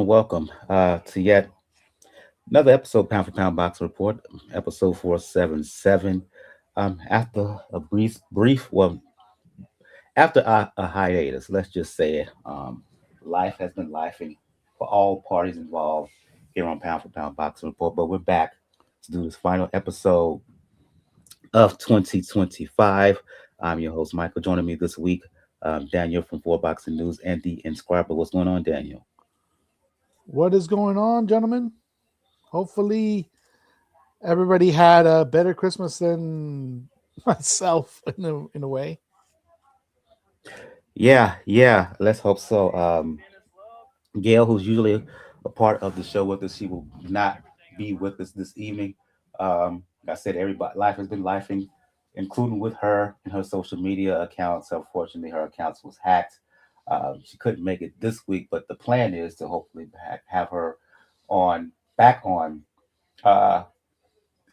welcome to yet another episode, Pound for Pound Box Report, episode 477. After a after a hiatus, let's just say it, life has been lifing for all parties involved here on Pound for Pound Box Report, but we're back to do this final episode of 2025. I'm your host, Michael. Joining me this week, Daniel from Four Boxing News and the Inscriber. What's going on, Daniel? What is going on, gentlemen? Hopefully, everybody had a better Christmas than myself in a way. Yeah. Let's hope so. Gail, who's usually a part of the show with us, she will not be with us this evening. Like I said, everybody, life has been lifing, including with her and her social media accounts. Unfortunately, her accounts was hacked. She couldn't make it this week, but the plan is to hopefully have her on back on uh,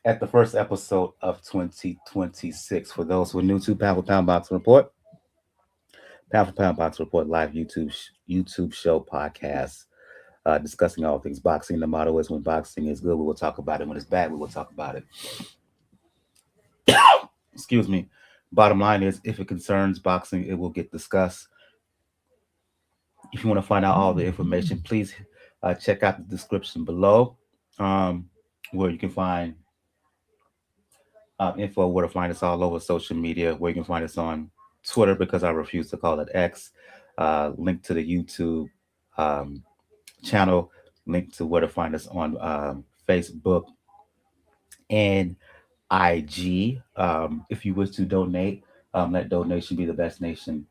at the first episode of 2026. For those who are new to Pound for Pound Box Report, Pound for Pound Box Report live YouTube show podcast discussing all things boxing. The motto is when boxing is good, we will talk about it. When it's bad, we will talk about it. Excuse me. Bottom line is, if it concerns boxing, it will get discussed. If you want to find out all the information, please check out the description below, um, where you can find info where to find us all over social media, where you can find us on Twitter because I refuse to call it X. Link to the YouTube um, channel, link to where to find us on Facebook and IG. If you wish to donate, that donation be the best nation.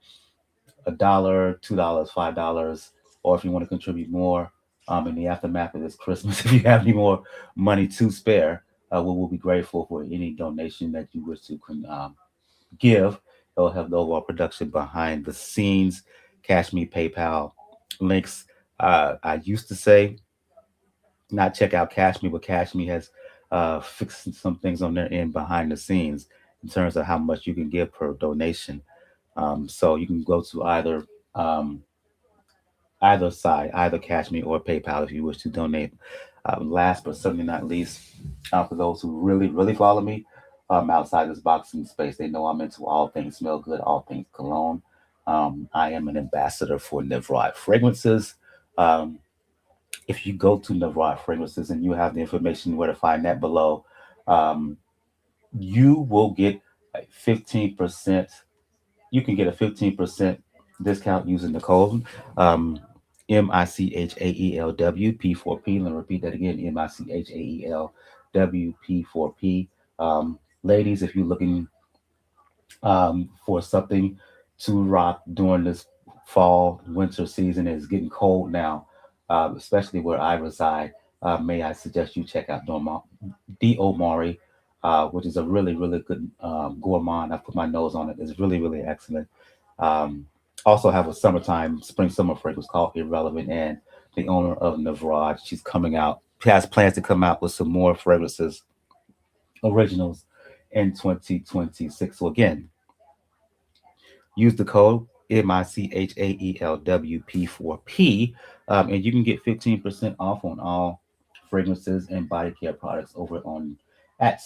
$1, $2, $5, or if you want to contribute more in the aftermath of this Christmas, if you have any more money to spare, we will be grateful for any donation that you wish to give. It'll help the overall production behind the scenes. Cash Me, PayPal links. I used to say not check out Cash Me, but Cash Me has fixed some things on their end behind the scenes in terms of how much you can give per donation. So you can go to um, either side, either Cash Me or PayPal if you wish to donate. Last but certainly not least, for those who really follow me outside this boxing space, they know I'm into all things smell good, all things cologne. I am an ambassador for Nevrod Fragrances. Um, if you go to Nevrod Fragrances and you have the information where to find that below, um, you will get like 15%. You can get a 15% discount using the code um, MICHAELWP4P. Let me repeat that again, MICHAELWP4P. Ladies, if you're looking for something to rock during this fall, winter season, it's getting cold now, especially where I reside. May I suggest you check out D.O. Mori, which is a really good gourmand. I put my nose on it. It's really excellent. Um, Also have a summertime, spring summer fragrance called Irrelevant, and the owner of Navraj, she's coming out. She has plans to come out with some more fragrances, originals, in 2026. So again, use the code MICHAELWP4P, and you can get 15% off on all fragrances and body care products over on at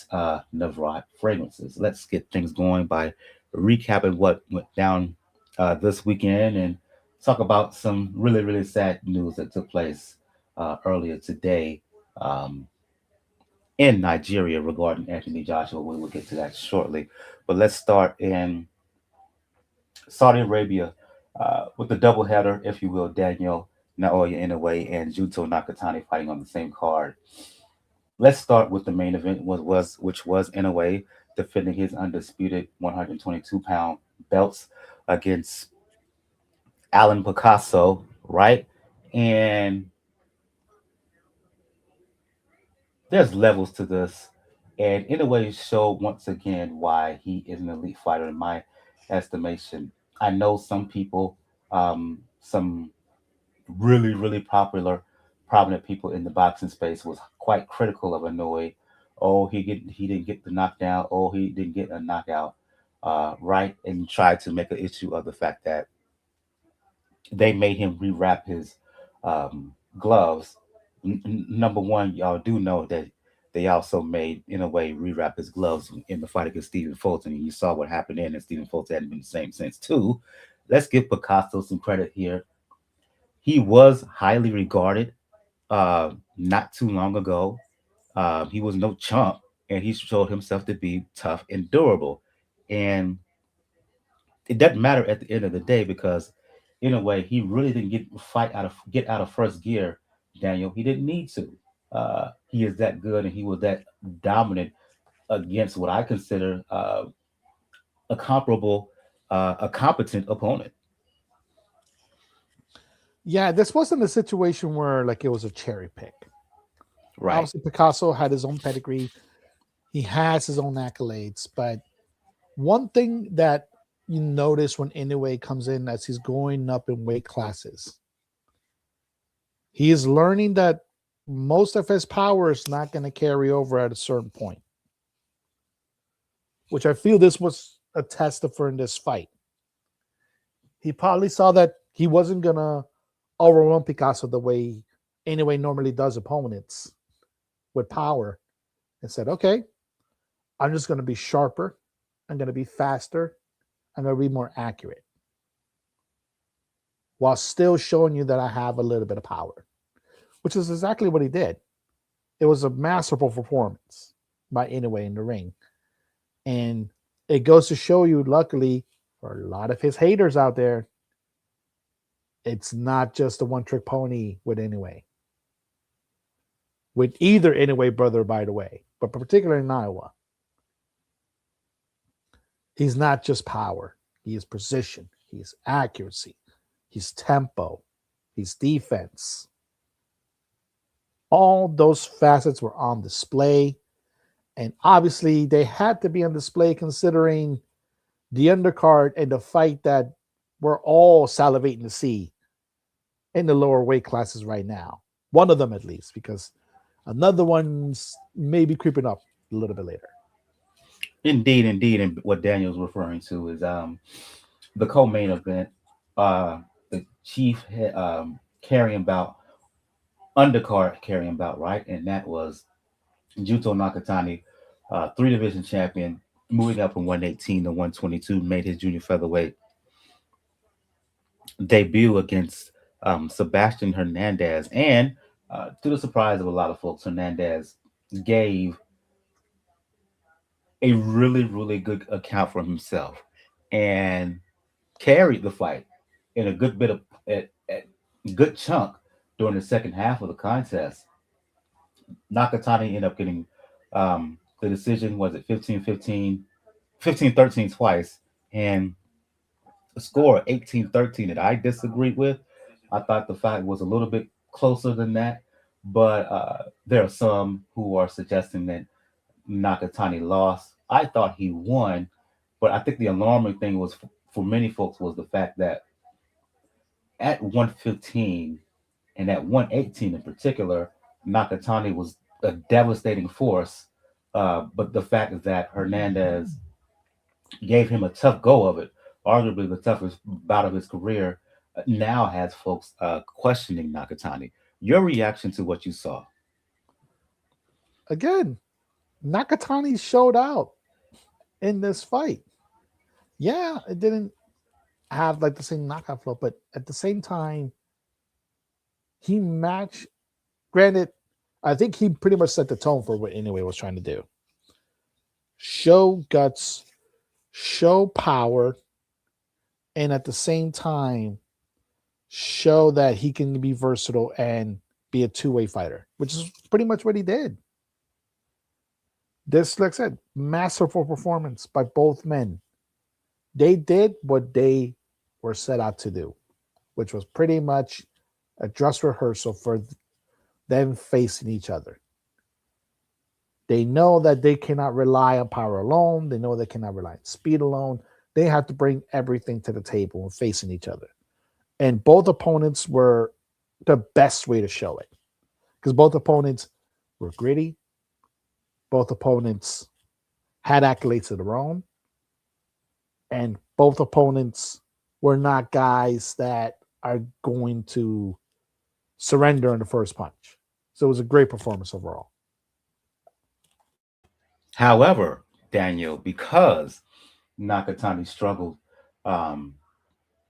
Navraj Fragrances. Let's get things going by recapping what went down this weekend and talk about some really sad news that took place earlier today in Nigeria regarding Anthony Joshua. We will get to that shortly, but let's start in Saudi Arabia with the doubleheader, if you will. Daniel Naoya Inoue and Junto Nakatani fighting on the same card. Let's start with the main event, which was Inoue defending his undisputed 122-pound belts against Alan Picasso, right? And there's levels to this. And in a way, showed once again why he is an elite fighter in my estimation. I know some people, some really popular, prominent people in the boxing space was quite critical of Inoue. Oh, he didn't get the knockdown. Oh, he didn't get a knockout. Right, and tried to make an issue of the fact that they made him rewrap his gloves. Number one, y'all do know that they also made, in a way, rewrap his gloves in the fight against Stephen Fulton. And you saw what happened then, and Stephen Fulton hadn't been the same since, too. Let's give Picasso some credit here. He was highly regarded not too long ago. He was no chump, and he showed himself to be tough and durable. And it doesn't matter at the end of the day because, in a way, he really didn't get out of first gear. Daniel, he didn't need to. He is that good, and he was that dominant against what I consider a comparable, a competent opponent. Yeah, this wasn't a situation where like it was a cherry pick. Right. Obviously, Picasso had his own pedigree. He has his own accolades, but one thing that you notice when Inoue comes in as he's going up in weight classes, he is learning that most of his power is not going to carry over at a certain point, which I feel this was a test for in this fight. He probably saw that he wasn't going to overwhelm Picasso the way Inoue normally does opponents with power and said, okay, I'm just going to be sharper. I'm going to be faster. I'm going to be more accurate while still showing you that I have a little bit of power, which is exactly what he did. It was a masterful performance by Inoue in the ring. And it goes to show you, luckily, for a lot of his haters out there, it's not just a one trick pony with Inoue. With either Inoue brother, by the way, but particularly Naoya. He's not just power. He is precision. He is accuracy. He's tempo. He's defense. All those facets were on display. And obviously, they had to be on display considering the undercard and the fight that we're all salivating to see in the lower weight classes right now. One of them, at least, because another one's maybe creeping up a little bit later. Indeed, indeed. And what Daniel's referring to is the co-main event, the chief carrying bout, undercard carrying bout, right? And that was Junto Nakatani, three division champion, moving up from 118 to 122, made his junior featherweight debut against Sebastian Hernandez. And to the surprise of a lot of folks, Hernandez gave a really, really good account for himself and carried the fight in a good bit of a good chunk during the second half of the contest. Nakatani ended up getting the decision, was it 15-15, 15-13 twice, and a score 18-13 that I disagreed with. I thought the fight was a little bit closer than that, but there are some who are suggesting that Nakatani lost. I thought he won, but I think the alarming thing was for many folks was the fact that at 115 and at 118 in particular, Nakatani was a devastating force. But the fact is that Hernandez gave him a tough go of it, arguably the toughest bout of his career, now has folks questioning Nakatani. Your reaction to what you saw? Again, Nakatani showed out in this fight. Yeah, it didn't have like the same knockout flow, but at the same time, he matched. Granted, I think he pretty much set the tone for what Inoue was trying to do. Show guts, show power, and at the same time, show that he can be versatile and be a two-way fighter, which is pretty much what he did. This, like I said, masterful performance by both men. They did what they were set out to do, which was pretty much a dress rehearsal for them facing each other. They know that they cannot rely on power alone. They know they cannot rely on speed alone. They have to bring everything to the table and facing each other. And both opponents were the best way to show it because both opponents were gritty. Both opponents had accolades of their own. And both opponents were not guys that are going to surrender in the first punch. So it was a great performance overall. However, Daniel, because Nakatani struggled, um,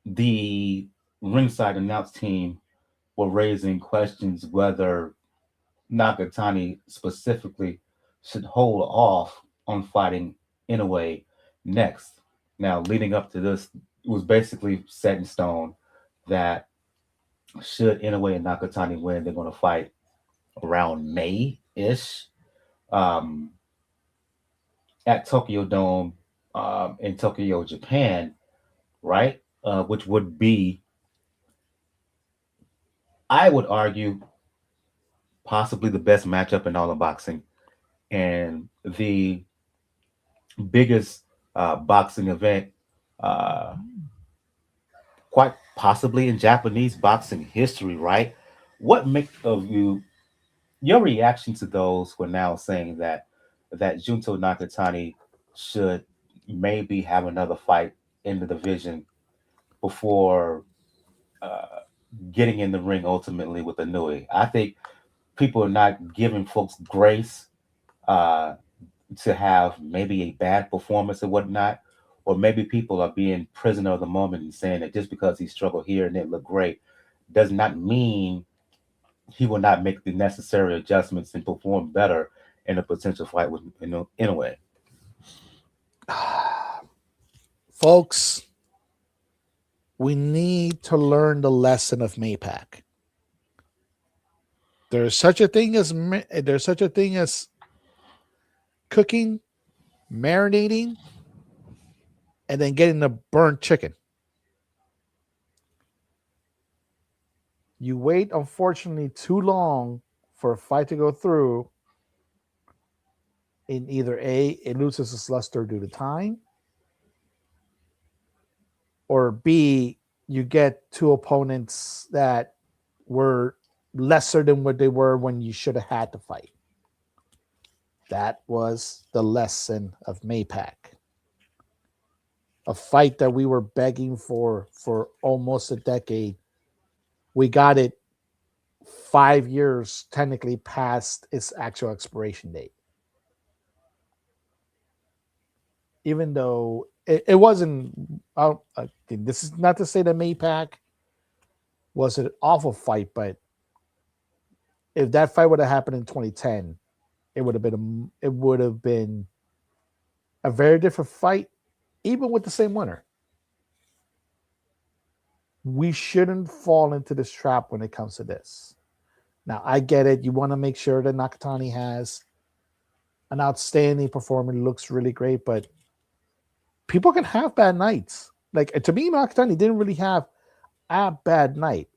the ringside announce team were raising questions whether Nakatani specifically should hold off on fighting Inoue next. Now, leading up to this, it was basically set in stone that should Inoue and Nakatani win, they're going to fight around May ish, um, at Tokyo Dome, in Tokyo, Japan, right? Which would be, I would argue, possibly the best matchup in all of boxing and the biggest boxing event, uh, quite possibly in Japanese boxing history, right? What make of you your reaction to those who are now saying that Junto Nakatani should maybe have another fight in the division before uh, getting in the ring ultimately with Inoue? I think people are not giving folks grace uh, to have maybe a bad performance or whatnot, or maybe people are being prisoner of the moment and saying that just because he struggled here and it looked great does not mean he will not make the necessary adjustments and perform better in a potential fight with Inoue. Folks, we need to learn the lesson of Maypac. There's such a thing as cooking, marinating, and then getting the burnt chicken. You wait, unfortunately, too long for a fight to go through. In either A, it loses its luster due to time, or B, you get two opponents that were lesser than what they were when you should have had to fight. That was the lesson of Maypac. A fight that we were begging for almost a decade. We got it 5 years technically past its actual expiration date. Even though it wasn't, this is not to say that Maypac was an awful fight, but if that fight would have happened in 2010, it would have been a very different fight, even with the same winner. We shouldn't fall into this trap when it comes to this. Now, I get it. You want to make sure that Nakatani has an outstanding performance, looks really great, but people can have bad nights. Like to me, Nakatani didn't really have a bad night.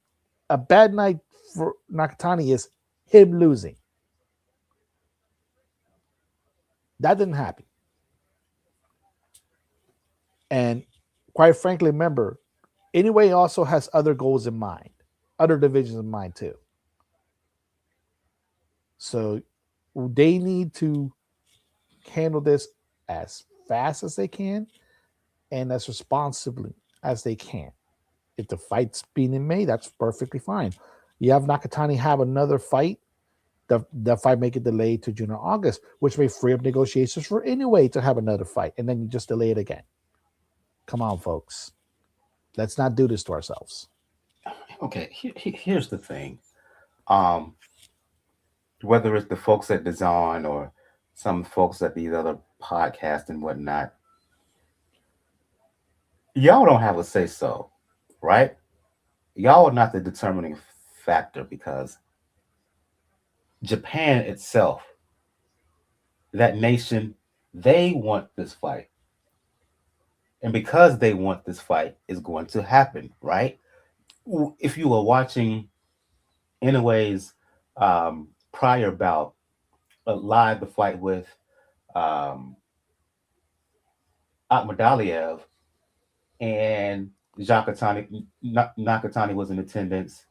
A bad night for Nakatani is him losing. That didn't happen. And quite frankly, remember, Inoue also has other goals in mind, other divisions in mind too. So they need to handle this as fast as they can and as responsibly as they can. If the fight's being made, that's perfectly fine. You have Nakatani have another fight. The fight may get delayed to June or August, which may free up negotiations for Inoue to have another fight, and then you just delay it again. Come on, folks. Let's not do this to ourselves. Okay, here's the thing. Um, whether it's the folks at Design or some folks at these other podcasts and whatnot, y'all don't have a say so, right? Y'all are not the determining factor because Japan itself, that nation, they want this fight. And because they want this fight, is going to happen, right? If you were watching Inoue's prior bout, live the fight with um, Akhmadaliev and Nakatani was in attendance.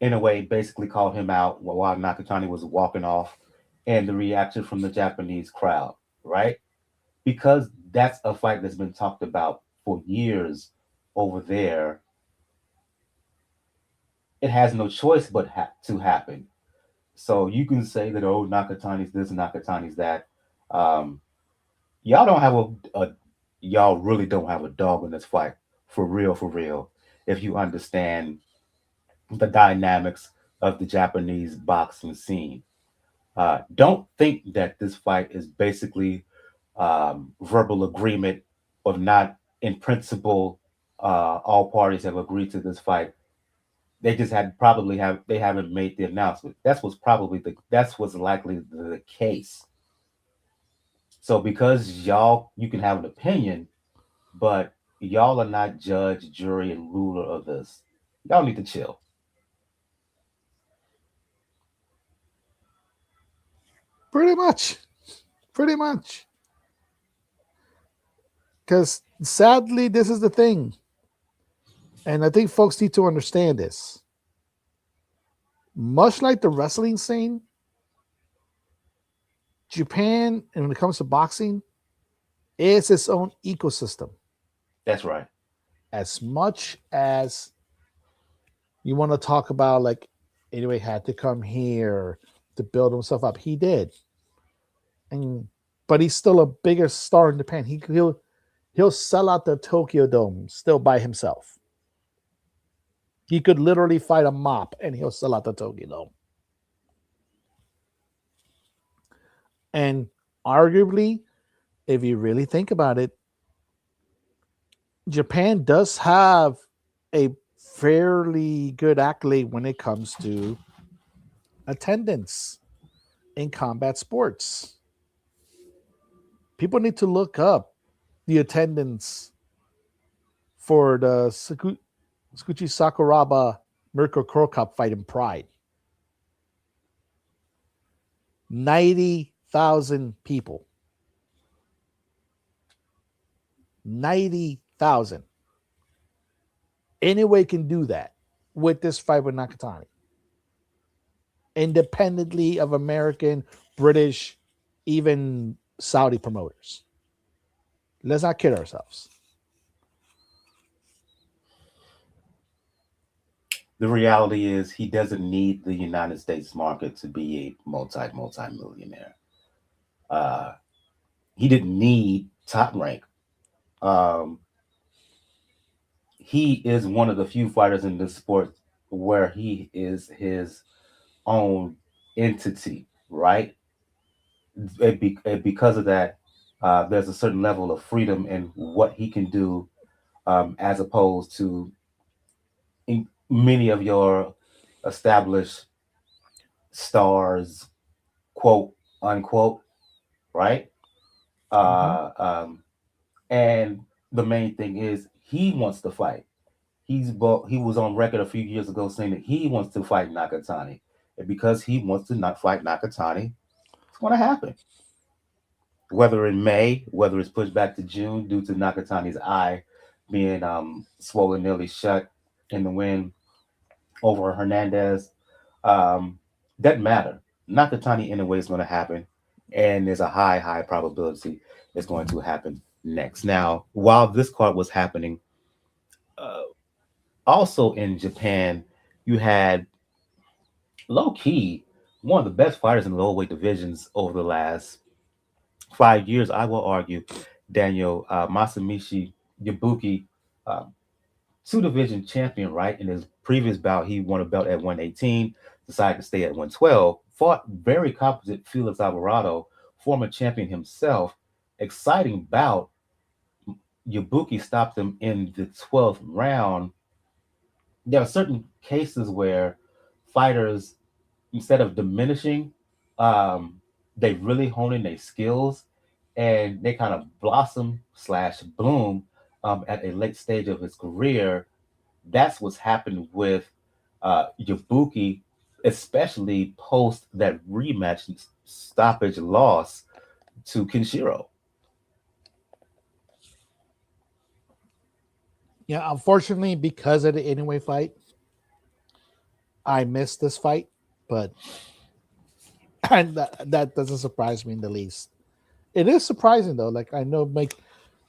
Inoue basically called him out while Nakatani was walking off, and the reaction from the Japanese crowd, right? Because that's a fight that's been talked about for years over there. it has no choice but to happen. So you can say that, oh, Nakatani's this, Nakatani's that. Um, y'all don't have y'all really don't have a dog in this fight, for real, for real. If you understand the dynamics of the Japanese boxing scene, don't think that this fight is basically verbal agreement of not in principle. All parties have agreed to this fight. They just had probably have they haven't made the announcement. That's what's likely the case. So because y'all you can have an opinion, but y'all are not judge, jury, and ruler of this. Y'all need to chill. Pretty much. Pretty much. Because sadly, this is the thing. And I think folks need to understand this. Much like the wrestling scene, Japan, and when it comes to boxing, is its own ecosystem. That's right. As much as you want to talk about, like, anyway, had to come here to build himself up, he did. And but he's still a bigger star in Japan. He'll sell out the Tokyo Dome still by himself. He could literally fight a mop and he'll sell out the Tokyo Dome. And arguably, if you really think about it, Japan does have a fairly good accolade when it comes to attendance in combat sports. People need to look up the attendance for the Tsukuchi Sakuraba Mirko Crow Cup fight in Pride. 90,000 people. 90,000. Inoue can do that with this fight with Nakatani. Independently of American, British, even Saudi promoters. Let's not kid ourselves. The reality is he doesn't need the United States market to be a multi millionaire. Uh, he didn't need top rank. Um, he is one of the few fighters in this sport where he is his own entity, right? And because of that, there's a certain level of freedom in what he can do, as opposed to many of your established stars, quote unquote, right? Mm-hmm. Uh, um, and the main thing is he wants to fight. He was on record a few years ago saying that he wants to fight Nakatani, and because he wants to not fight Nakatani, it's going to happen. Whether in May, whether it's pushed back to June due to Nakatani's eye being swollen nearly shut in the wind over Hernandez, um, doesn't matter. Nakatani anyway is going to happen, and there's a high probability it's going to happen next. Now, while this card was happening, uh, also in Japan, you had low key one of the best fighters in the low weight divisions over the last 5 years. I will argue Daniel Masamichi Yabuki, uh, two division champion, right? In his previous bout, he won a belt at 118, decided to stay at 112, fought very competent Felix Alvarado, former champion himself. Exciting bout. Yabuki stopped him in the 12th round. There are certain cases where fighters, instead of diminishing, um, they really hone in their skills and they kind of blossom slash bloom at a late stage of his career. That's what's happened with Yabuki, especially post that rematch stoppage loss to Kinshiro. Yeah, unfortunately, because of the Inoue fight, I missed this fight, but and that doesn't surprise me in the least. It is surprising though. Like, I know, Mike,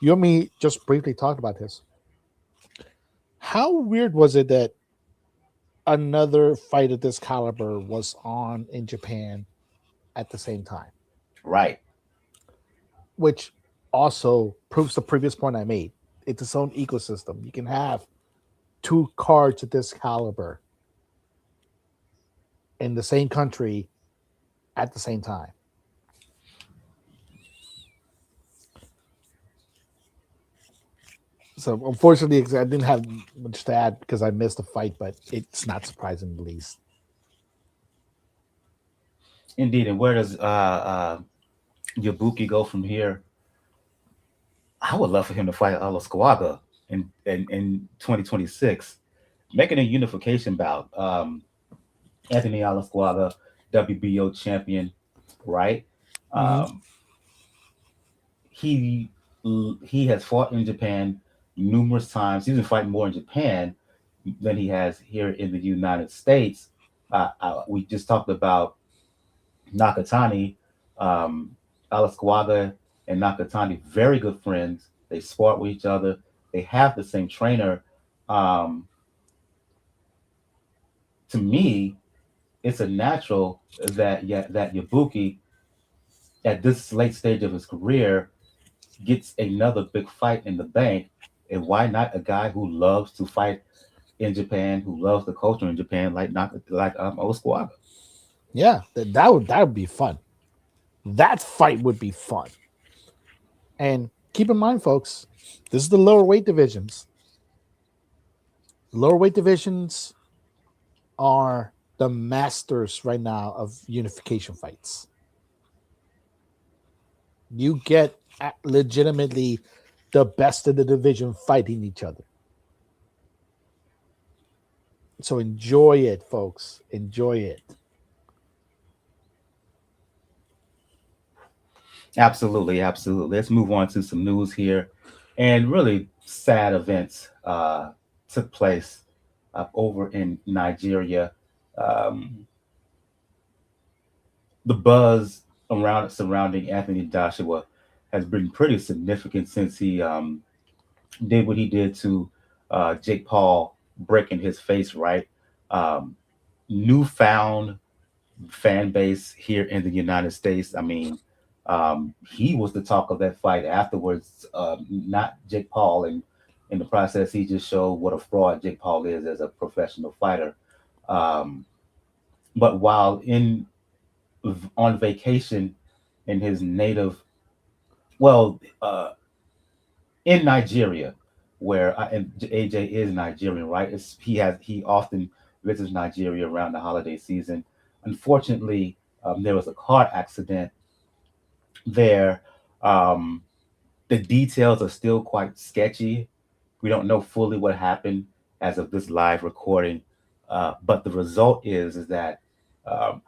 you and me just briefly talked about this. How weird was it that another fight of this caliber was on in Japan at the same time, Right. which also proves the previous point I made. It's its own ecosystem. You can have two cards of this caliber in the same country at the same time. So unfortunately, I didn't have much to add because I missed the fight, but it's not surprising in the least. Indeed. And where does Yabuki go from here? I would love for him to fight Alasquaga in 2026, making a unification bout. Anthony Alasquaga, WBO champion, right? Mm-hmm. Um, he he has fought in Japan numerous times. He's been fighting more in Japan than he has here in the United States. We just talked about Nakatani, um, Alasquaga and Nakatani, very good friends. They sport with each other. They have the same trainer. Um, to me, it's a natural that that Yabuki, at this late stage of his career, gets another big fight in the bank. And why not a guy who loves to fight in Japan, who loves the culture in Japan, like Olasquaga? Yeah, that would be fun. That fight would be fun. And keep in mind, folks, this is the lower weight divisions. Lower weight divisions are the masters right now of unification fights. You get legitimately the best of the division fighting each other. So enjoy it, folks. Enjoy it. Absolutely, absolutely. Let's move on to some news here. And really sad events took place over in Nigeria. Um, the buzz around surrounding Anthony Joshua has been pretty significant since he did what he did to Jake Paul, breaking his face. Right, um, newfound fan base here in the United States. I mean, he was the talk of that fight afterwards, not Jake Paul. And in the process, he just showed what a fraud Jake Paul is as a professional fighter. Um, but while in on vacation in his native, well, in Nigeria, where and AJ is Nigerian, right? He often visits Nigeria around the holiday season. Unfortunately, there was a car accident there. Um, the details are still quite sketchy. We don't know fully what happened as of this live recording, but the result is that um,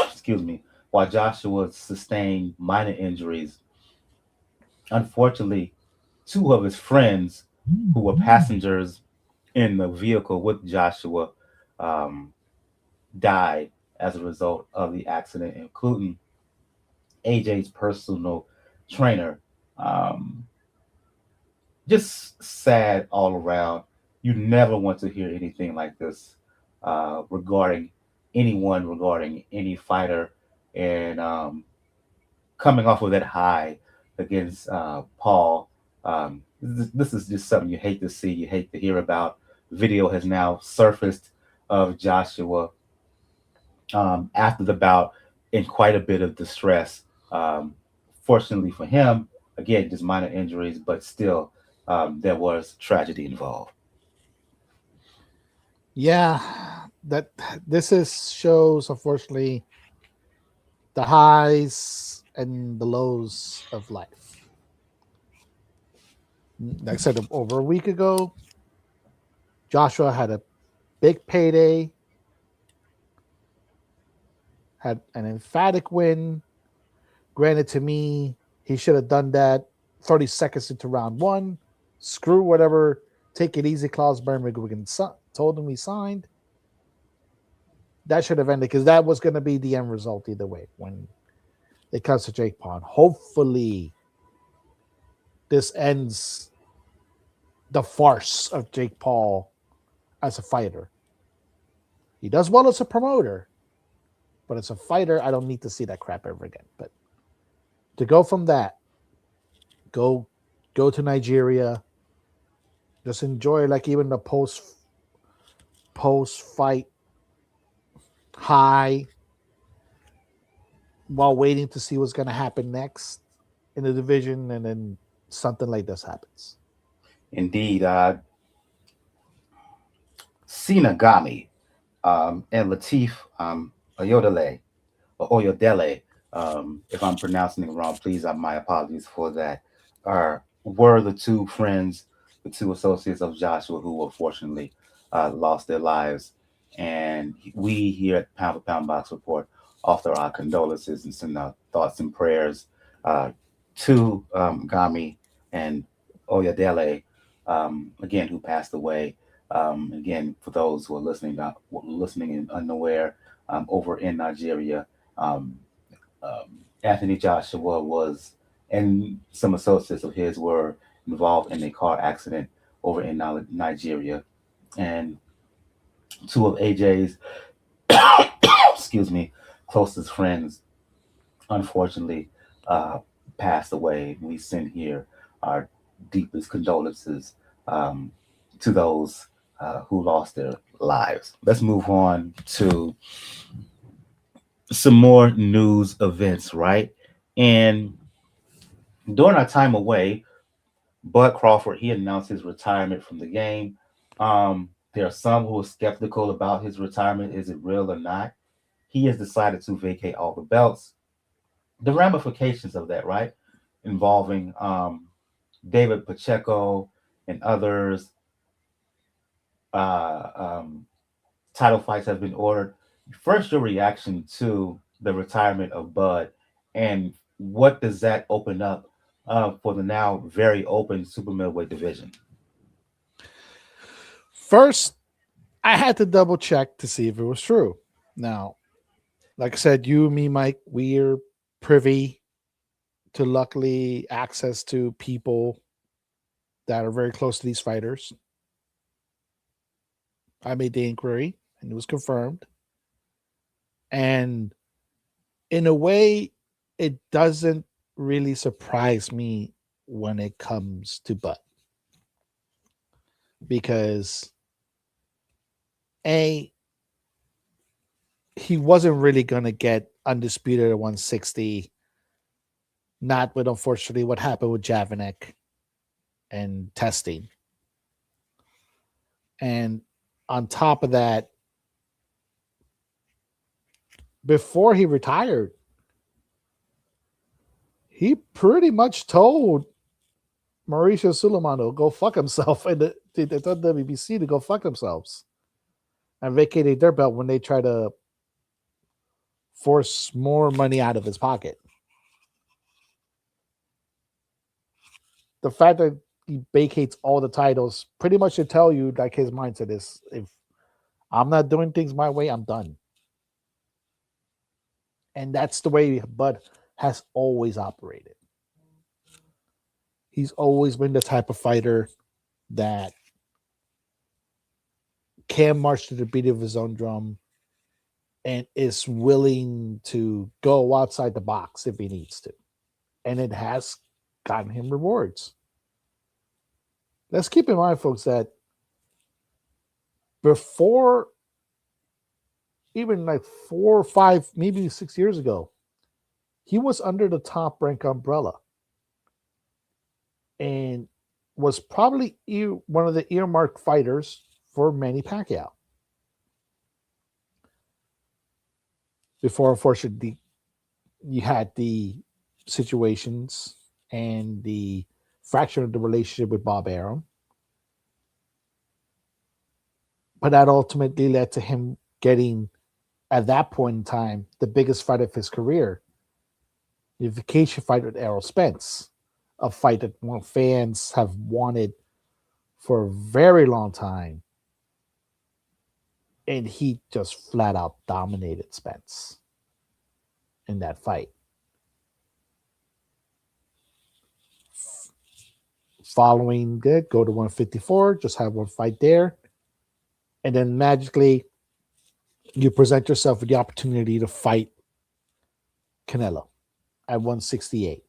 excuse me, while Joshua sustained minor injuries, unfortunately, two of his friends who were passengers in the vehicle with Joshua um, died as a result of the accident, including AJ's personal trainer. Um, just sad all around. You never want to hear anything like this regarding anyone, regarding any fighter, and coming off of that high against Paul. This is just something you hate to see, you hate to hear about. Video has now surfaced of Joshua after the bout in quite a bit of distress. Um, Fortunately for him, again, just minor injuries, but still, there was tragedy involved. Yeah, that this is shows unfortunately the highs and the lows of life. Like I said over a week ago, Joshua had a big payday, had an emphatic win. Granted, to me, he should have done that 30 seconds into round one. Screw whatever take it easy clause Baron McGuigan told him he signed. That should have ended because that was going to be the end result either way when it comes to Jake Paul. Hopefully, this ends the farce of Jake Paul as a fighter. He does well as a promoter, but as a fighter, I don't need to see that crap ever again. But to go from that, go go to Nigeria, just enjoy like even the post fight high while waiting to see what's going to happen next in the division, and then something like this happens. Indeed, Sinagami and Latif Oyodele, or Oyodele, if I'm pronouncing it wrong, please, my apologies for that, were the two friends, the two associates of Joshua who unfortunately lost their lives. And we here at Pound for Pound Box Report offer our condolences and send our thoughts and prayers uh, to Gami and Oyodele, again, who passed away. Again, for those who are listening and unaware, over in Nigeria, um, Anthony Joshua was, and some associates of his were involved in a car accident over in Nigeria, and two of AJ's, excuse me, closest friends, unfortunately, uh, passed away. We send here our deepest condolences um, to those who lost their lives. Let's move on to some more news events, right? And during our time away, Bud Crawford, he announced his retirement from the game. There are some who are skeptical about his retirement. Is it real or not? He has decided to vacate all the belts. The ramifications of that, right? Involving David Pacheco and others. Uh, um, Title fights have been ordered. First, your reaction to the retirement of Bud, and what does that open up for the now very open super middleweight division? First, I had to double check to see if it was true. Now, like I said, you, me, Mike, we're privy to luckily access to people that are very close to these fighters. I made the inquiry and it was confirmed. And in a way, it doesn't really surprise me when it comes to Bud because A, he wasn't really going to get undisputed at 160, not with unfortunately what happened with Javanek and testing. And on top of that, before he retired, he pretty much told Mauricio Suleiman to go fuck himself and the WBC to go fuck themselves and vacated their belt when they try to force more money out of his pocket. The fact that he vacates all the titles pretty much should tell you like his mindset is if I'm not doing things my way, I'm done. And that's the way Bud has always operated. He's always been the type of fighter that can march to the beat of his own drum and is willing to go outside the box if he needs to. And it has gotten him rewards. Let's keep in mind, folks, that before even like 4 or 5, maybe 6 years ago, he was under the Top Rank umbrella and was probably one of the earmarked fighters for Manny Pacquiao. Before, unfortunately, you had the situations and the fracture of the relationship with Bob Arum. But that ultimately led to him getting, at that point in time, the biggest fight of his career, the vacation fight with Errol Spence, a fight that fans have wanted for a very long time. And he just flat out dominated Spence in that fight. Following that, go to 154, just have one fight there. And then magically, you present yourself with the opportunity to fight Canelo at 168.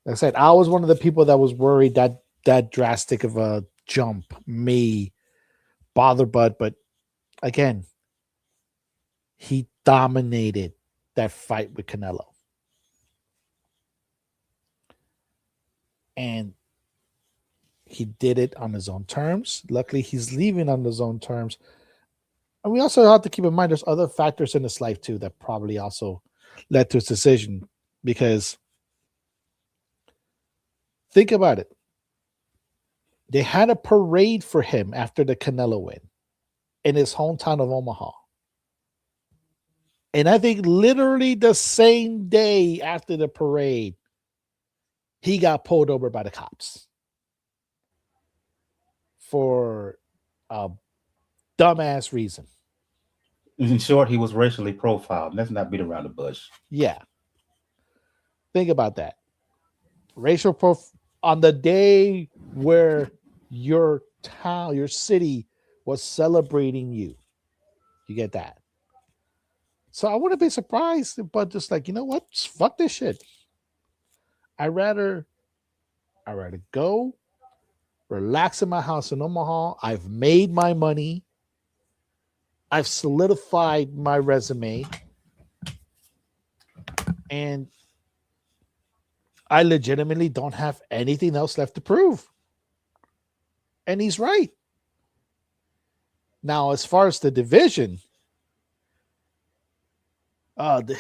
Like I said, I was one of the people that was worried that that drastic of a jump may bother Bud, but again, he dominated that fight with Canelo. And he did it on his own terms. Luckily, he's leaving on his own terms. And we also have to keep in mind there's other factors in his life too that probably also led to his decision. Because think about it. They had a parade for him after the Canelo win in his hometown of Omaha. And I think literally the same day after the parade, he got pulled over by the cops for a dumbass reason. In short, he was racially profiled. Let's not beat around the bush. Yeah, think about that. Racial prof on the day where your town, your city was celebrating you. You get that. So I wouldn't be surprised, but just like, you know what? Just fuck this shit. I rather I rather go, relax in my house in Omaha. I've made my money. I've solidified my resume, and I legitimately don't have anything else left to prove. And he's right. Now, as far as the division, the,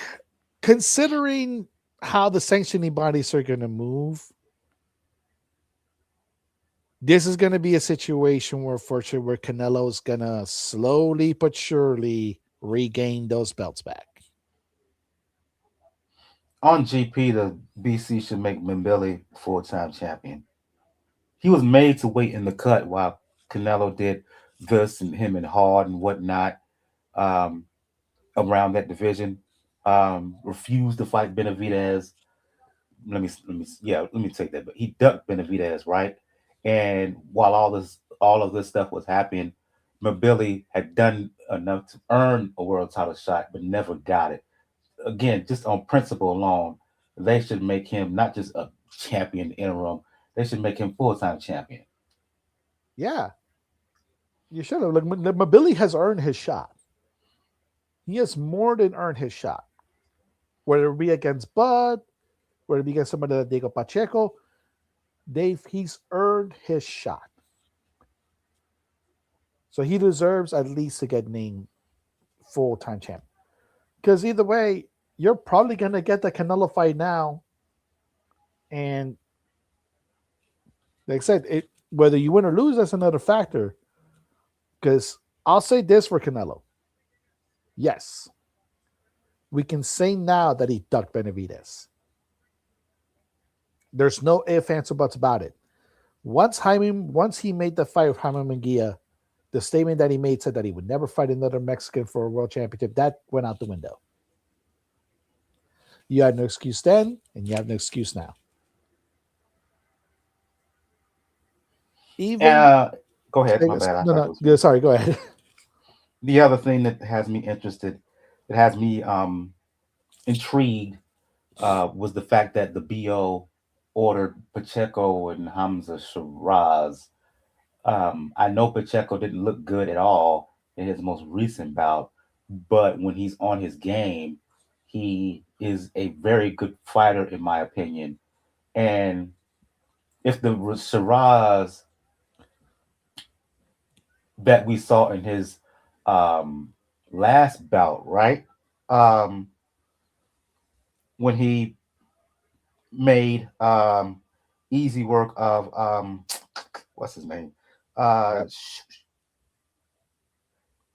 considering how the sanctioning bodies are going to move, this is going to be a situation where, fortunately, where Canelo is going to slowly but surely regain those belts back. On GP, the BC should make Mbili full-time champion. He was made to wait in the cut while Canelo did this and him and Hard and whatnot um, around that division. Refused to fight Benavidez. Let me take that. But he ducked Benavidez, right? And while all of this stuff was happening, Mabili had done enough to earn a world title shot, but never got it. Again, just on principle alone, they should make him not just a champion interim. They should make him full time champion. Yeah, you should have. Like, Mabili has earned his shot. He has more than earned his shot. Whether it be against Bud, whether it be against somebody like Diego Pacheco, he's earned his shot. So he deserves at least to get named full time champ. Because either way, you're probably gonna get the Canelo fight now, and like I said, whether you win or lose, that's another factor. Because I'll say this for Canelo: yes, we can say now that he ducked Benavidez. There's no ifs, ands, or buts about it. Once he made the fight with Jaime Munguia, the statement that he made said that he would never fight another Mexican for a world championship. That went out the window. You had no excuse then, and you have no excuse now. Even Uh, Go ahead. My bad. I thought it was no, me. sorry, go ahead. The other thing that has me interested, that has me intrigued, was the fact that the BO ordered Pacheco and Hamza Shiraz. I know Pacheco didn't look good at all in his most recent bout, but when he's on his game, he is a very good fighter, in my opinion. And if the Shiraz that we saw in his um, last bout, right? Um, when he made easy work of what's his name? Uh, Crap. sh-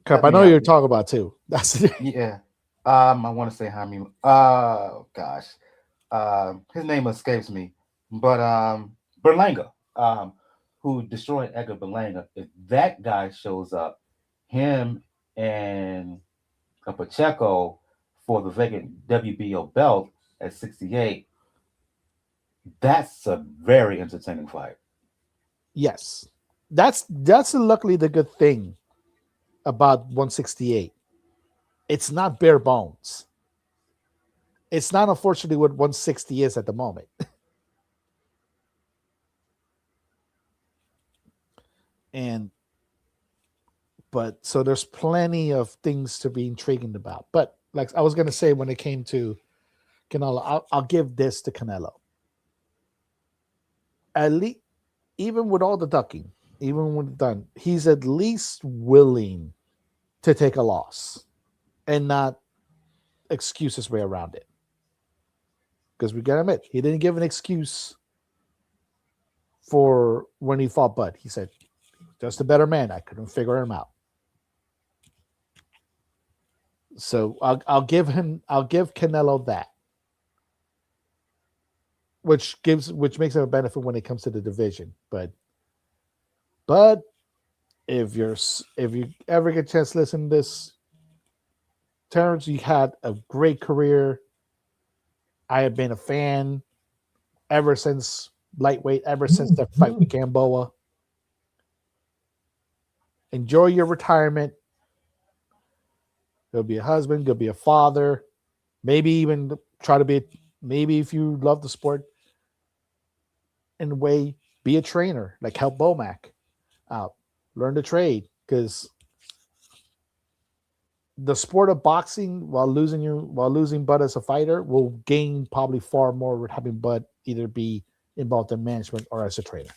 Crap, Help I me know out you're here. talking about too. That's it. Yeah. I want to say Jaime. Gosh. His name escapes me, but Berlanga, who destroyed Edgar Berlanga. If that guy shows up, him and a Pacheco for the vacant WBO belt at 68, that's a very entertaining fight. Yes. That's luckily the good thing about 168. It's not bare bones. It's not, unfortunately, what 160 is at the moment. And but so there's plenty of things to be intriguing about. But like I was gonna say, when it came to Canelo, I'll give this to Canelo. At least, even with all the ducking, even when done, he's at least willing to take a loss and not excuse his way around it. Because we gotta admit, he didn't give an excuse for when he fought Bud. He said, just a better man. I couldn't figure him out. So I'll give Canelo that, which makes him a benefit when it comes to the division. But if you ever get a chance to listen to this, Terrence, you had a great career. I have been a fan ever since lightweight, ever since that fight with Gamboa. Enjoy your retirement. Go be a husband, go be a father, maybe even try to be, maybe if you love the sport in a way, be a trainer, like help Bomac out, learn the trade, because the sport of boxing, while losing Bud as a fighter, will gain probably far more with having Bud either be involved in management or as a trainer.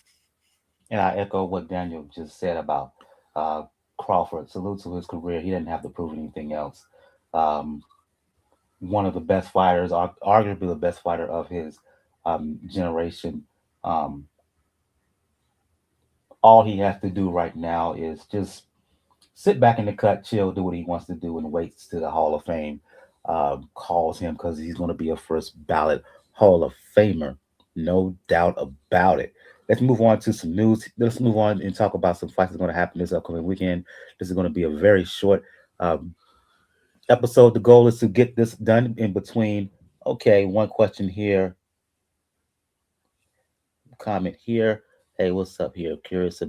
And I echo what Daniel just said about uh, Crawford. Salute to his career. He didn't have to prove anything else. Um, One of the best fighters, arguably the best fighter of his generation. Um, all he has to do right now is just sit back in the cut, chill, do what he wants to do, and waits to the Hall of Fame calls him, because he's going to be a first ballot Hall of Famer, no doubt about it. Let's move on to some news. Let's move on and talk about some fights that's going to happen this upcoming weekend. This is going to be a very short um, episode. The goal is to get this done in between. Okay, one question here, comment here. Hey, what's up here? Curious.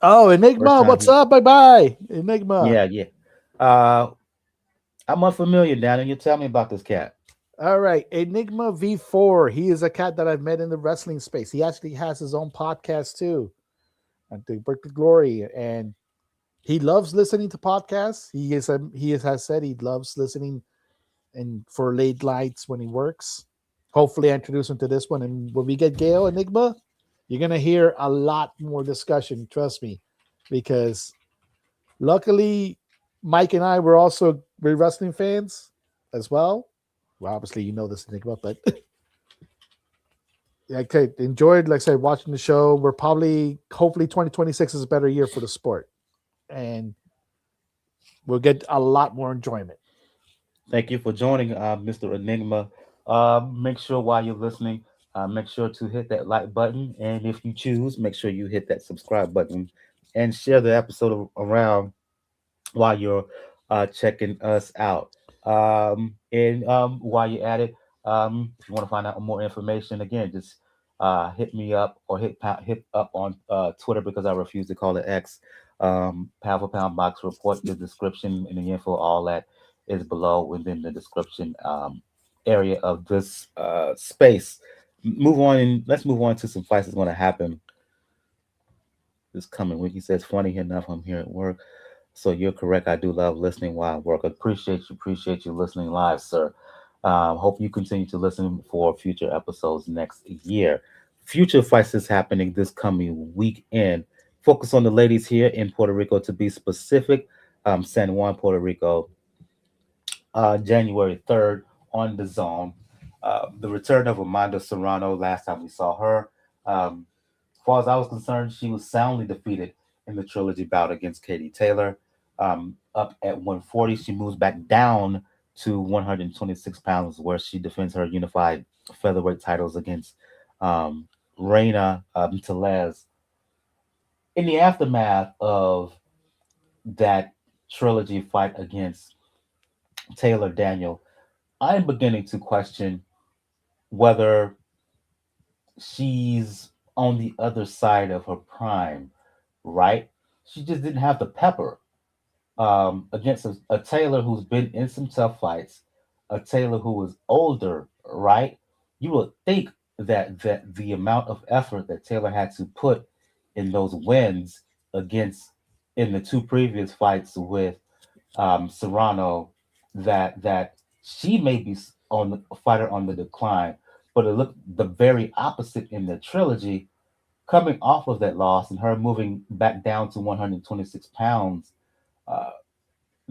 Oh, First Enigma, time what's here. up? Bye bye, Enigma. Yeah, yeah. Uh, I'm unfamiliar, Dan, and you tell me about this cat. All right, Enigma V4. He is a cat that I've met in the wrestling space. He actually has his own podcast too, at the Berkeley Glory, and he loves listening to podcasts. Has said he loves listening and for late nights when he works. Hopefully, I introduce him to this one, and when we get Gail Enigma, you're gonna hear a lot more discussion. Trust me, because luckily, Mike and I were also we're wrestling fans as well. Well, obviously, you know this Enigma, but okay, enjoyed, like I said, watching the show. We're probably, hopefully, 2026 is a better year for the sport, and we'll get a lot more enjoyment. Thank you for joining, Mr. Enigma. Make sure while you're listening, make sure to hit that like button. And if you choose, make sure you hit that subscribe button and share the episode around while you're checking us out. And while you're at it, if you want to find out more information, again, just hit me up or hit up on Twitter, because I refuse to call it X. Pound for Pound Box Report, the description and the info, all that is below within the description area of this space. Move on, and let's move on to some fights that's going to happen this coming week. He says, funny enough, I'm here at work. So you're correct. I do love listening while I work. I appreciate you listening live, sir. Hope you continue to listen for future episodes next year. Future fights is happening this coming weekend. Focus on the ladies here in Puerto Rico, to be specific. San Juan, Puerto Rico, January 3rd on the zone. The return of Amanda Serrano. Last time we saw her, as far as I was concerned, she was soundly defeated in the trilogy bout against Katie Taylor. Up at 140, she moves back down to 126 pounds, where she defends her unified featherweight titles against um, Reina, Tellez. In the aftermath of that trilogy fight against Taylor Daniel, I'm beginning to question whether she's on the other side of her prime, right? She just didn't have the pepper. against a Taylor who's been in some tough fights, a Taylor who is older, right? You would think that the amount of effort that Taylor had to put in those wins against in the two previous fights with Serrano, that she may be on the a fighter on the decline, but it looked the very opposite in the trilogy, coming off of that loss and her moving back down to 126 pounds. Uh,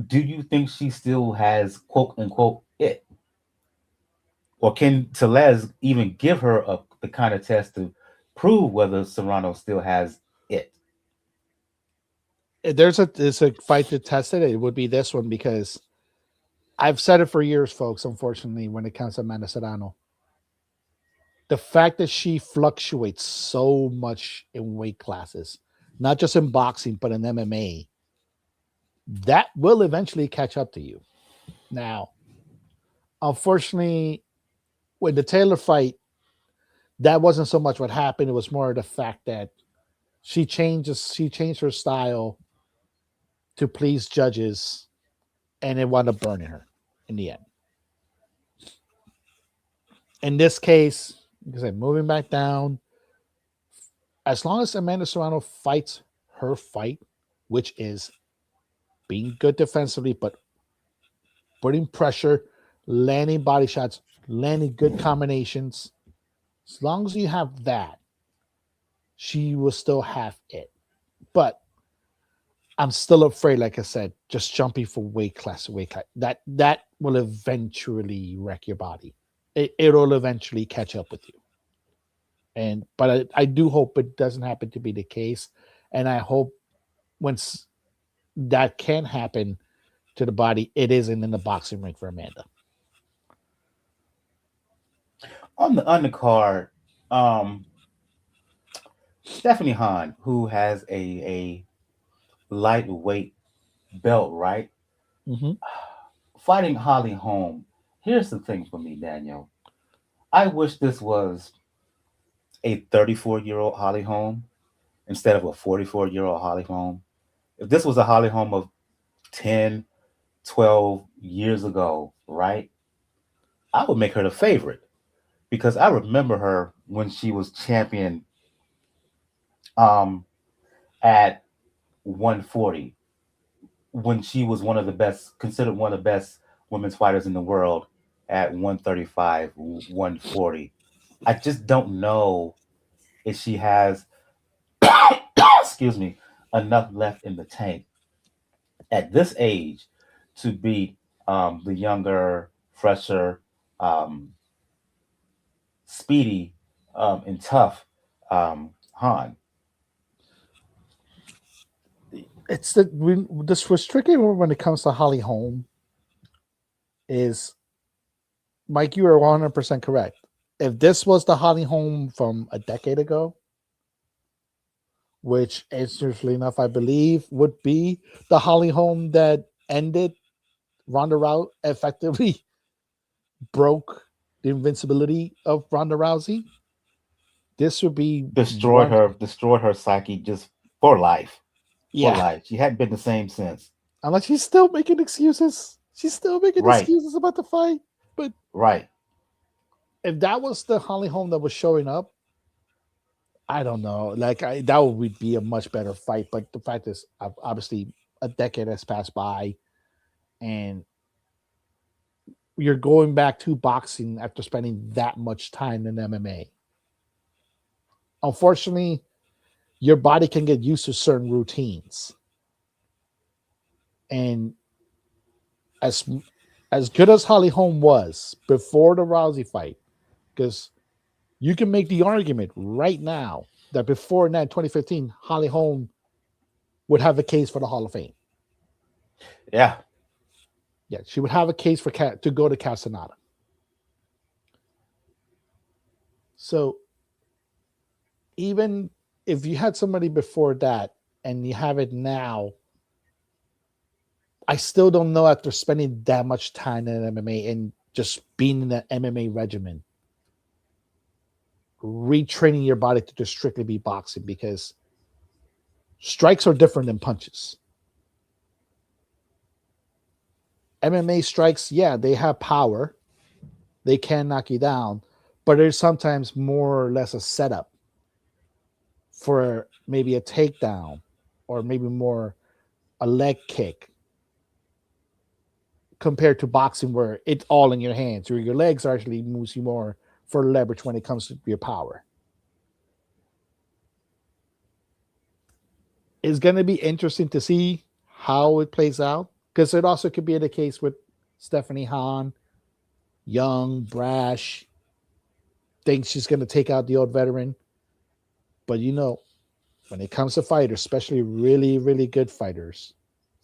do you think she still has quote unquote it? Or can Tellez even give her the kind of test to prove whether Serrano still has it? There's a fight to test it. It would be this one because I've said it for years, folks. Unfortunately, when it comes to Amanda Serrano, the fact that she fluctuates so much in weight classes, not just in boxing but in MMA, that will eventually catch up to you. Now, unfortunately, with the Taylor fight, that wasn't so much what happened. It was more the fact that she changed her style to please judges, and it wound up burning her in the end. In this case, like I said, moving back down, as long as Amanda Serrano fights her fight, which is being good defensively, but putting pressure, landing body shots, landing good combinations, as long as you have that, she will still have it. But I'm still afraid, like I said, just jumping from weight class to weight class, that will eventually wreck your body. It'll eventually catch up with you. And but I do hope it doesn't happen to be the case. And I hope once that can happen to the body, it isn't in the boxing ring for Amanda. On the undercard, um, Stephanie Hahn, who has a lightweight belt, right? Mm-hmm. Fighting Holly Holm. Here's the thing for me, Daniel. I wish this was a 34-year-old Holly Holm instead of a 44-year-old Holly Holm. If this was a Holly Holm of 10, 12 years ago, right, I would make her the favorite because I remember her when she was champion um, at 140, when she was one of the best, considered one of the best women's fighters in the world at 135, 140. I just don't know if she has, excuse me, enough left in the tank at this age to beat the younger, fresher, um, speedy, and tough Han. It's the this was tricky when it comes to Holly Holm is Mike, you are 100% correct. If this was the Holly Holm from a decade ago, which interestingly enough, I believe would be the Holly Holm that ended Ronda Rousey, effectively broke the invincibility of Ronda Rousey. This would be one, Destroyed her psyche just for life. For yeah. life. She hadn't been the same since. Unless she's still making excuses. She's still making Right, excuses about the fight. But right. if that was the Holly Holm that was showing up, I don't know. That would be a much better fight. But the fact is, obviously, a decade has passed by, and you're going back to boxing after spending that much time in MMA. Unfortunately, your body can get used to certain routines, and as as good as Holly Holm was before the Rousey fight, because you can make the argument right now that before that 2015, Holly Holm would have a case for the Hall of Fame. Yeah. Yeah, she would have a case for to go to Castaneda. So even if you had somebody before that and you have it now, I still don't know after spending that much time in MMA and just being in the MMA regimen, retraining your body to just strictly be boxing because strikes are different than punches. MMA strikes, yeah, they have power. They can knock you down, but there's sometimes more or less a setup for maybe a takedown or maybe more a leg kick compared to boxing where it's all in your hands or your legs actually moves you more for leverage when it comes to your power. It's going to be interesting to see how it plays out because it also could be the case with Stephanie Hahn, young, brash, thinks she's going to take out the old veteran. But when it comes to fighters, especially really, really good fighters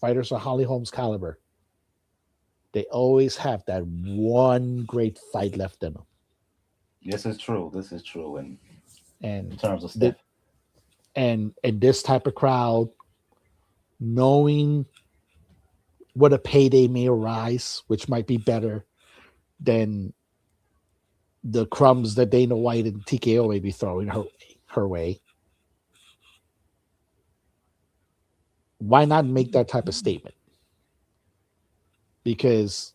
of Holly Holm's caliber, they always have that one great fight left in them. This is true. This is true. And in And terms of the, Steph, and this type of crowd, knowing what a payday may arise, which might be better than the crumbs that Dana White and TKO may be throwing her way. Why not make that type of statement? Because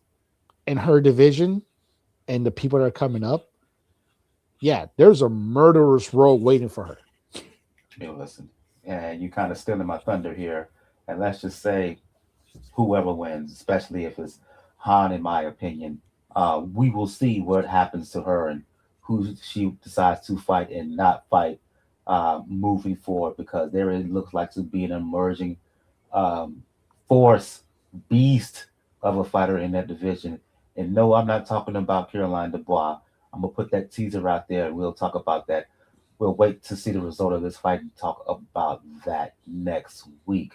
in her division and the people that are coming up, yeah, there's a murderer's row waiting for her. listen, and you kind of stealing my thunder here. And let's just say whoever wins, especially if it's Han, in my opinion, we will see what happens to her and who she decides to fight and not fight moving forward because there it looks like to be an emerging um, force, beast of a fighter in that division. And no, I'm not talking about Caroline Dubois. I'm gonna put that teaser out there, and we'll talk about that. We'll wait to see the result of this fight and talk about that next week.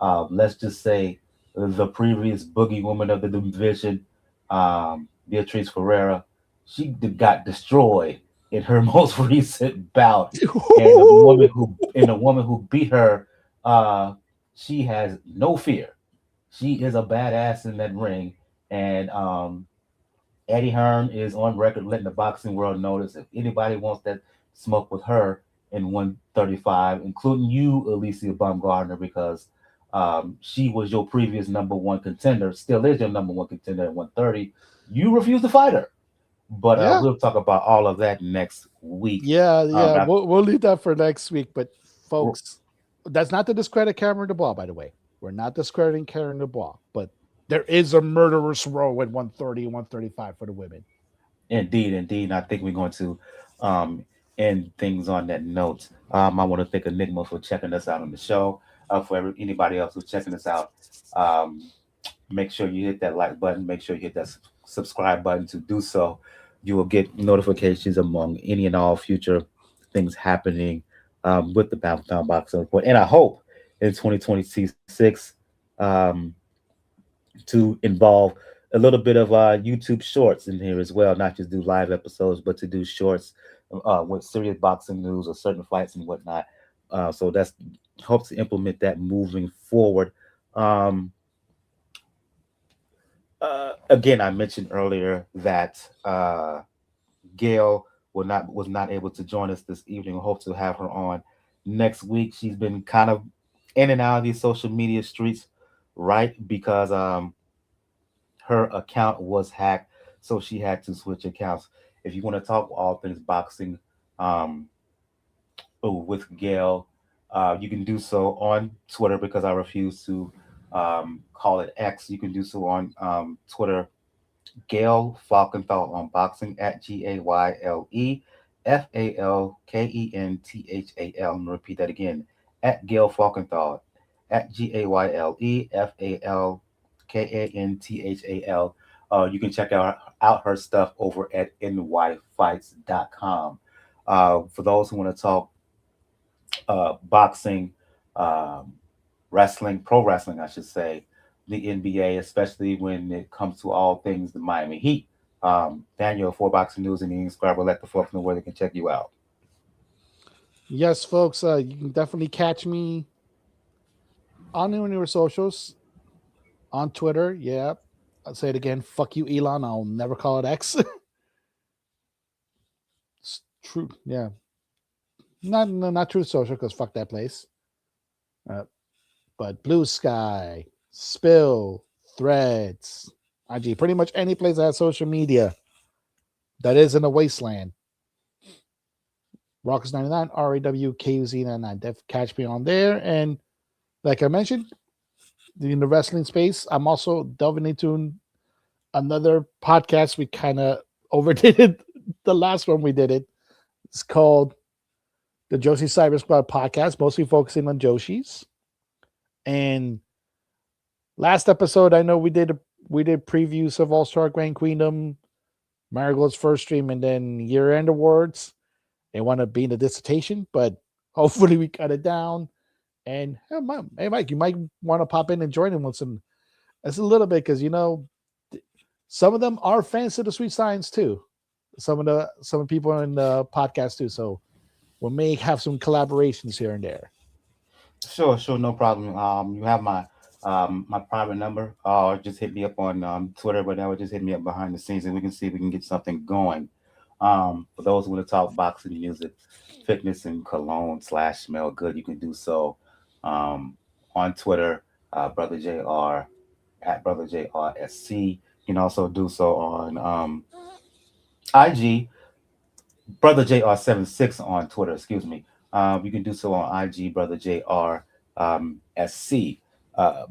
Let's just say the previous boogie woman of the division, Beatrice Ferreira, she got destroyed in her most recent bout, and the woman who beat her, uh, she has no fear. She is a badass in that ring, and Eddie Hearn is on record letting the boxing world notice if anybody wants that smoke with her in 135, including you, Alicia Baumgardner, because she was your previous number one contender, still is your number one contender at 130. You refuse to fight her. But Yeah, we'll talk about all of that next week. yeah. Now, We'll leave that for next week. But folks, that's not to discredit Cameron Dubois, by the way. We're not discrediting Cameron Dubois, but there is a murderer's row at 130 and 135 for the women. indeed, indeed. And I think we're going to um, end things on that note. I want to thank Enigma for checking us out on the show. Anybody else who's checking us out, um, make sure you hit that like button. Make sure you hit that subscribe button to do so. You will get notifications among any and all future things happening with the Pound Boxing Report. And I hope in 2026 um, to involve a little bit of YouTube shorts in here as well, not just do live episodes, but to do shorts with serious boxing news or certain fights and whatnot. So that's hope to implement that moving forward. Um, Again, I mentioned earlier that Gail was not able to join us this evening. We hope to have her on next week. She's been kind of in and out of these social media streets, right? Because her account was hacked, so she had to switch accounts. If you want to talk all things boxing um, with Gail, you can do so on Twitter because I refuse to call it X. You can do so on Twitter, Gail Falkenthal on boxing at GaylFalkenthal. I'm gonna repeat that again at Gail Falkenthal at GaylFalkenthal. You can check out her stuff over at nyfights.com. For those who want to talk boxing, um, wrestling, pro wrestling, I should say, the NBA, especially when it comes to all things the Miami Heat. Daniel, for Boxing News and the Scribe, will let the folks know where they can check you out. Yes, folks, you can definitely catch me on any of your socials, on Twitter. Yeah, I'll say it again. Fuck you, Elon. I'll never call it X. It's true. Yeah, not Truth Social because fuck that place. Uh, but Blue Sky, Spill, Threads, IG. Pretty much any place that has social media that is in a wasteland. Rockers 99, RAWKUZ 99. Catch me on there. And like I mentioned, in the wrestling space, I'm also delving into another podcast. We kind of overdid it the last one we did it. It's called the Joshi Cyber Squad podcast, mostly focusing on Joshis. And last episode, I know we did previews of All Star Grand Queendom, Marigold's first stream, and then year end awards. They want to be in the dissertation, but hopefully we cut it down. And hey, Mike, you might want to pop in and join in with some. That's a little bit because some of them are fans of the Sweet Science too. Some people in the podcast too. So we may have some collaborations here and there. Sure, sure, no problem. You have my private number, or just hit me up on Twitter, but now just hit me up behind the scenes, and we can see if we can get something going. For those who want to talk boxing, music, fitness, and cologne slash smell good, you can do so um, on Twitter, Brother Jr. at Brother JRSC. You can also do so on IG, Brother JR76 on Twitter. Excuse me. You can do so on IG, Brother JR SC. Uh,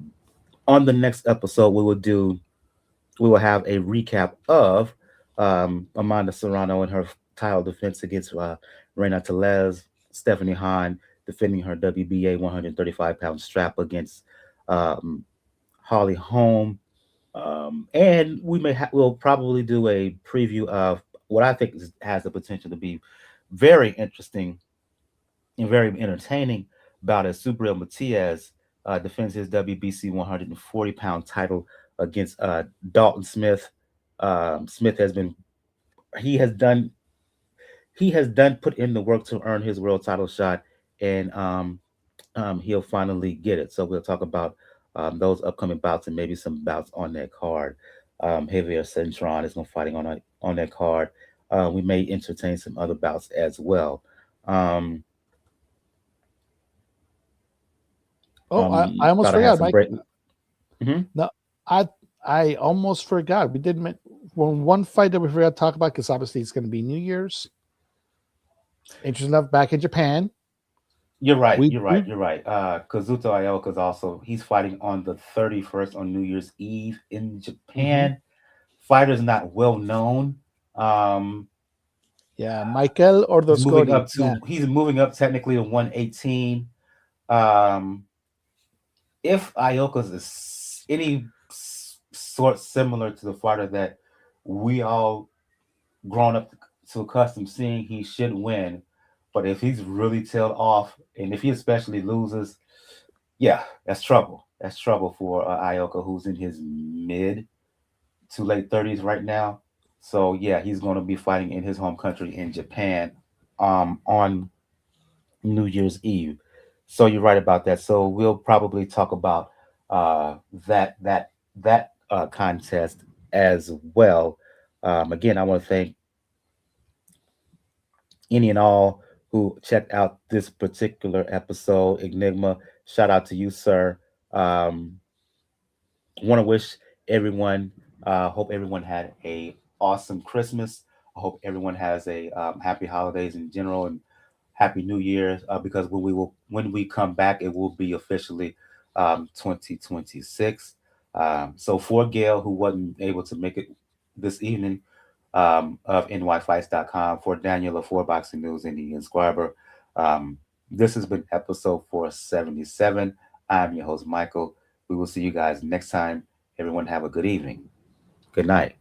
on the next episode, we will have a recap of Amanda Serrano and her title defense against Reina Tellez, Stephanie Hahn defending her WBA 135-pound strap against um, Holly Holm. And we'll probably do a preview of what I think has the potential to be very interesting and very entertaining bout as Subriel Matias defends his WBC 140-pound title against Dalton Smith. Smith has been he has done put in the work to earn his world title shot, and he'll finally get it. So we'll talk about those upcoming bouts and maybe some bouts on that card. Javier Centron is going fighting on that card. We may entertain some other bouts as well. Um, Oh, I almost Thought I had forgot, some Mike. break. Mhm. No, I I almost forgot. We did one fight that we forgot to talk about because obviously it's going to be New Year's. Interesting enough, back in Japan, You're right. we You're right. we You're right. Kazuto Ioka's also he's fighting on the 31st on New Year's Eve in mhm. Japan. Fighter's not well known. Um, Yeah, Michael Ordoscori. Yeah, he's moving up technically to 118. Um, if Ioka's is any sort similar to the fighter that we all grown up to accustomed seeing, he should win. But if he's really tailed off, and if he especially loses, yeah, that's trouble. That's trouble for Ioka, who's in his mid to late 30s right now. So yeah, he's going to be fighting in his home country in Japan on New Year's Eve. So you're right about that. So we'll probably talk about uh, that contest as well. Again, I want to thank any and all who checked out this particular episode. Enigma, shout out to you, sir. Um, want to wish everyone, hope everyone had a awesome Christmas. I hope everyone has a happy holidays in general and happy New Year. Because when we come back, it will be officially 2026. So for Gail, who wasn't able to make it this evening, of nyfights.com, for Daniel of For Boxing News and Ian Scriber, um, this has been episode 477. I'm your host, Michael. We will see you guys next time. Everyone have a good evening. Good night.